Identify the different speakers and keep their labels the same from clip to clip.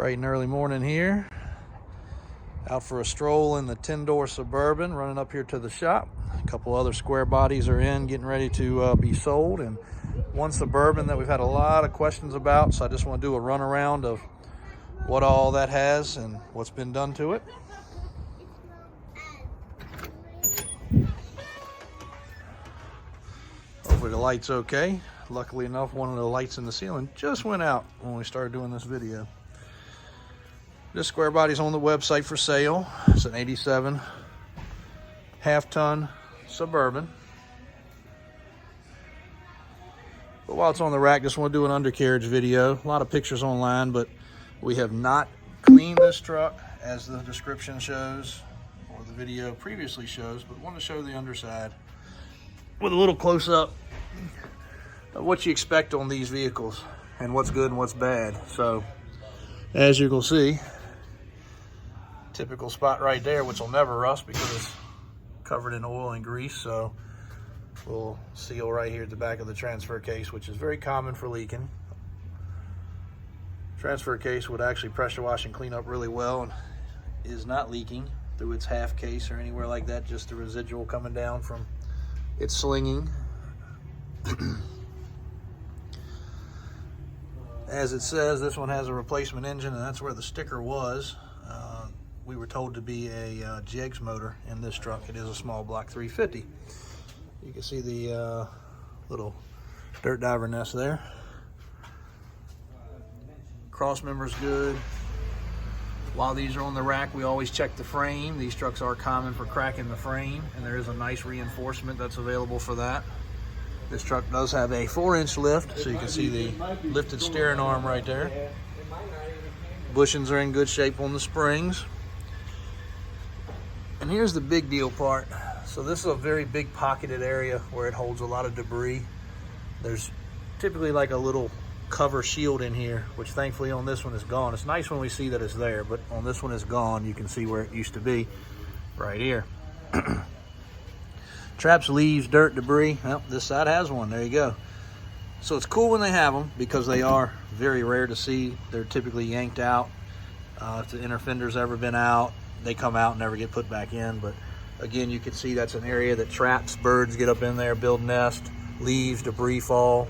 Speaker 1: Bright and early morning here. Out for a stroll in the 10-door Suburban, running up here to the shop. A couple other square bodies are in, getting ready to be sold. And one Suburban that we've had a lot of questions about, so I just want to do a run around of what all that has and what's been done to it. Hopefully the light's okay. Luckily enough, one of the lights in the ceiling just went out when we started doing this video. This square body's on the website for sale. It's an 87 half-ton Suburban. But while it's on the rack, just want to do an undercarriage video. A lot of pictures online, but we have not cleaned this truck as the description shows or the video previously shows, but want to show the underside with a little close-up of what you expect on these vehicles and what's good and what's bad. So as you can see, typical spot right there, which will never rust because it's covered in oil and grease. So we'll seal right here at the back of the transfer case, which is very common for leaking. Transfer case would actually pressure wash and clean up really well and is not leaking through its half case or anywhere like that, just the residual coming down from its slinging. As it says, this one has a replacement engine, and that's where the sticker was. We were told to be a Jegs motor in this truck. It is a small block 350. You can see the little dirt diver nest there. Cross member's good. While these are on the rack, we always check the frame. These trucks are common for cracking the frame, and there is a nice reinforcement that's available for that. This truck does have a 4-inch lift, so you can see the lifted steering arm right there. Bushings are in good shape on the springs. And here's the big deal part. So this is a very big pocketed area where it holds a lot of debris. There's typically like a little cover shield in here, which thankfully on this one is gone. It's nice when we see that it's there, but on this one is gone. You can see where it used to be right here. Traps, leaves, dirt, debris. Well, this side has one. There you go. So it's cool when they have them because they are very rare to see. They're typically yanked out. If the inner fender's ever been out, they come out and never get put back in. But again, you can see that's an area that traps. Birds get up in there, build nest, leaves, debris fall.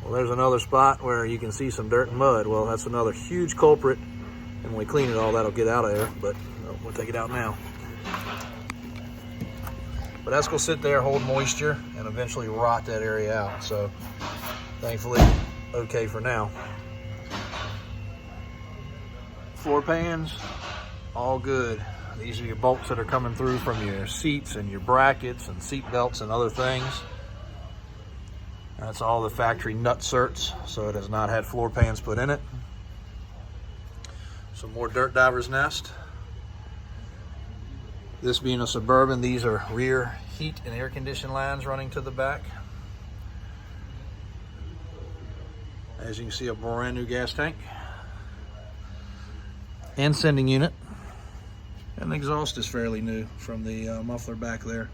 Speaker 1: Well, there's another spot where you can see some dirt and mud. Well, that's another huge culprit. And when we clean it all, that'll get out of there. But we'll take it out now. But that's gonna sit there, hold moisture, and eventually rot that area out. So thankfully, okay for now. Floor pans, all good. These are your bolts that are coming through from your seats and your brackets and seat belts and other things. That's all the factory nut certs, so it has not had floor pans put in it. Some more dirt diver's nest. This being a Suburban, these are rear heat and air condition lines running to the back. As you can see, a brand new gas tank and sending unit. And the exhaust is fairly new from the muffler back there.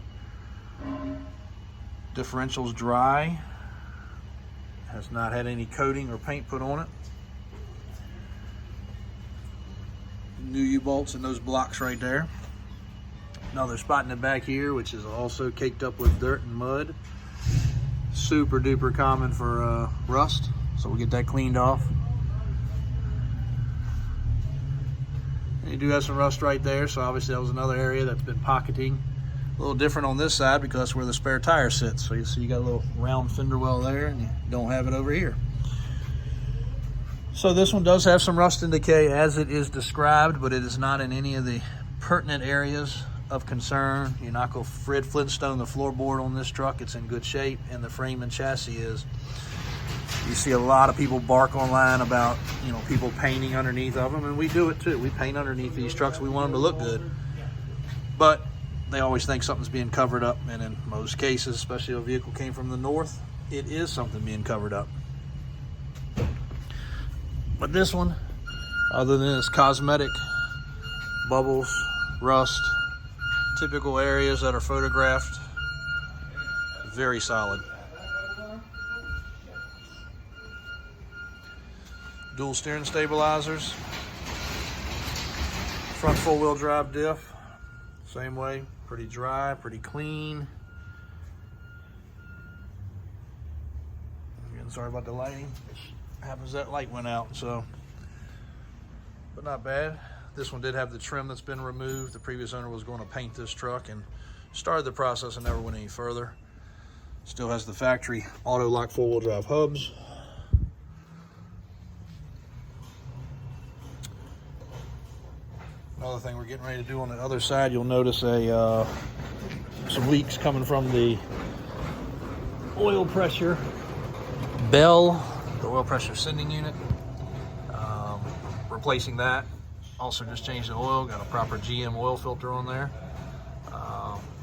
Speaker 1: Differential's dry. Has not had any coating or paint put on it. New U-bolts in those blocks right there. Another spot in the back here, which is also caked up with dirt and mud. Super duper common for rust, so we'll get that cleaned off. And you do have some rust right there, so obviously that was another area that's been pocketing. A little different on this side because that's where the spare tire sits. So you see you got a little round fender well there, and you don't have it over here. So this one does have some rust and decay as it is described, but it is not in any of the pertinent areas of concern. You're not going to Fred Flintstone the floorboard on this truck. It's in good shape, and the frame and chassis is. You see a lot of people bark online about, you know, people painting underneath of them, and we do it too. We paint underneath these trucks. We want them to look good, but they always think something's being covered up, and in most cases, especially if a vehicle came from the north, it is something being covered up. But this one, other than its cosmetic bubbles, rust, typical areas that are photographed, very solid. dual steering stabilizers. Front four-wheel drive diff, same way, pretty dry, pretty clean. Again, sorry about the lighting. It happens that light went out, so, but not bad. This one did have the trim that's been removed. The previous owner was going to paint this truck and started the process and never went any further. Still has the factory auto lock four-wheel drive hubs. Another thing we're getting ready to do on the other side, you'll notice some leaks coming from the oil pressure bell, the oil pressure sending unit. Replacing that. Also just changed the oil, got a proper GM oil filter on there.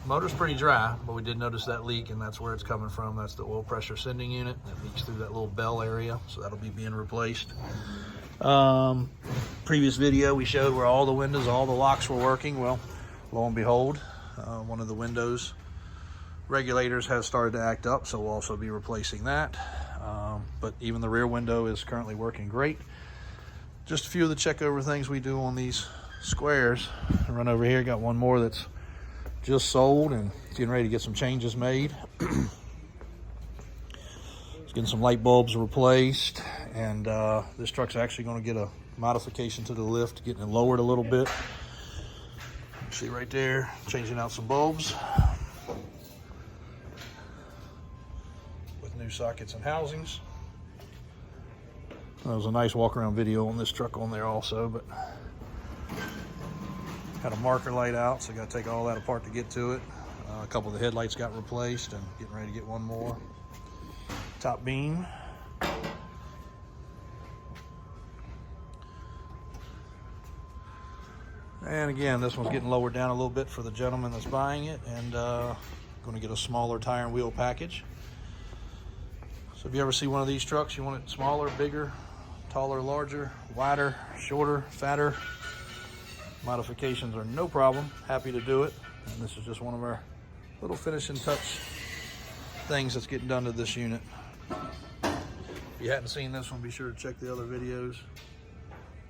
Speaker 1: Motor's pretty dry, but we did notice that leak, and that's where it's coming from. That's the oil pressure sending unit. It leaks through that little bell area, so that'll be being replaced. Previous video we showed where all the windows, all the locks were working. Well, lo and behold, one of the windows regulators has started to act up, so we'll also be replacing that. But even the rear window is currently working great. Just a few of the check over things we do on these squares. I run over here, got one more that's just sold and getting ready to get some changes made. Getting some light bulbs replaced, and this truck's actually going to get a modification to the lift, getting it lowered a little bit. See right there, changing out some bulbs with new sockets and housings. That was a nice walk around video on this truck on there also, but had a marker light out, so I got to take all that apart to get to it. A couple of the headlights got replaced and getting ready to get one more. Top beam. And again, this one's getting lowered down a little bit for the gentleman that's buying it, and going to get a smaller tire and wheel package. So if you ever see one of these trucks, you want it smaller, bigger, taller, larger, wider, shorter, fatter, modifications are no problem. Happy to do it. And this is just one of our little finishing touch things that's getting done to this unit. If you hadn't seen this one, be sure to check the other videos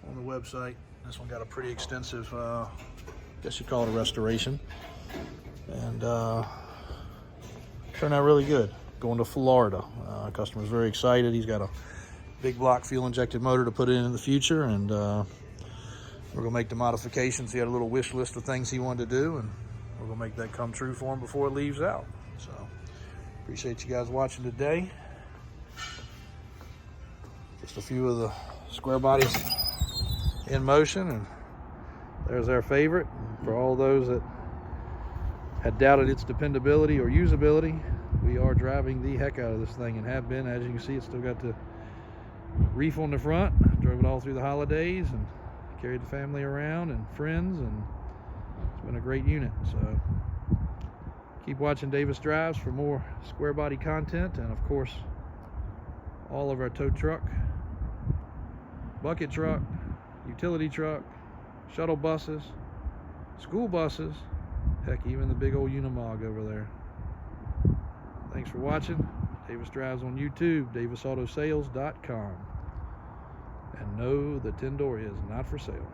Speaker 1: on the website. This one got a pretty extensive, I guess you'd call it a restoration, and turned out really good. Going to Florida. Customer's very excited. He's got a big block fuel injected motor to put in the future, and we're gonna make the modifications. He had a little wish list of things he wanted to do, and we're gonna make that come true for him before it leaves out. So appreciate you guys watching today. Just a few of the square bodies in motion, and there's our favorite. For all those that had doubted its dependability or usability, we are driving the heck out of this thing and have been. As you can see, it's still got the reef on the front. Drove it all through the holidays and carried the family around and friends, and it's been a great unit. So keep watching Davis Drives for more square body content, and of course all of our tow truck, bucket truck, utility truck, shuttle buses, school buses, heck, even the big old Unimog over there. Thanks for watching. Davis Drives on YouTube, davisautosales.com. And no, the 10-door is not for sale.